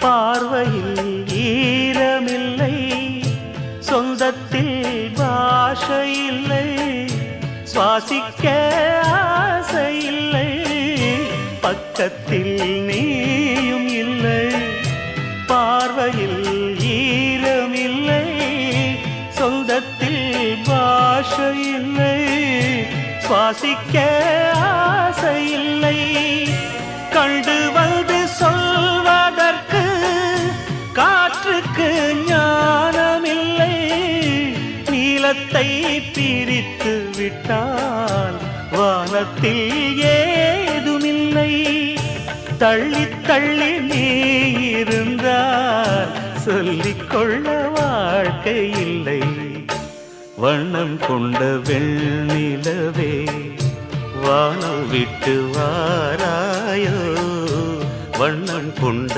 பார்வையில் ஈரமில்லை, சொந்தத்தில் பாஷை இல்லை, சுவாசிக்க ஆசையில்லை, பக்கத்தில் நீயும் இல்லை. பார்வையில் ஈரமில்லை, சொந்தத்தில் பாஷை இல்லை, சுவாசிக்க ஆசையில்லை. கண்டு வந்து சொல்வதற்கு காற்றுக்கு ஞானமில்லை, நீலத்தை பிரித்து விட்டால் வானத்தில் ஏதுமில்லை. தள்ளி தள்ளி நீ இருந்தால் சொல்லிக்கொள்ள வாழ்க்கை இல்லை. வண்ணம் கொண்ட வெண்ணிலவே வானம் விட்டு வாராயோ, வண்ணம் கொண்ட